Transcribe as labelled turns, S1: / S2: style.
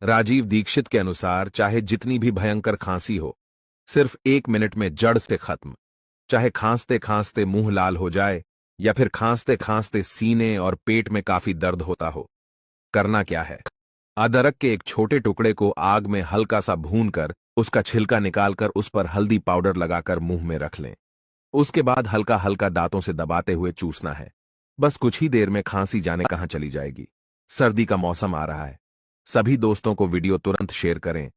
S1: राजीव दीक्षित के अनुसार चाहे जितनी भी भयंकर खांसी हो, सिर्फ 1 मिनट में जड़ से खत्म। चाहे खांसते खांसते मुंह लाल हो जाए या फिर खांसते खांसते सीने और पेट में काफी दर्द होता हो, करना क्या है? अदरक के एक छोटे टुकड़े को आग में हल्का सा भूनकर उसका छिलका निकालकर उस पर हल्दी पाउडर लगाकर मुंह में रख लें। उसके बाद हल्का हल्का दांतों से दबाते हुए चूसना है। बस कुछ ही देर में खांसी जाने कहां चली जाएगी। सर्दी का मौसम आ रहा है। सभी दोस्तों को वीडियो तुरंत शेयर करें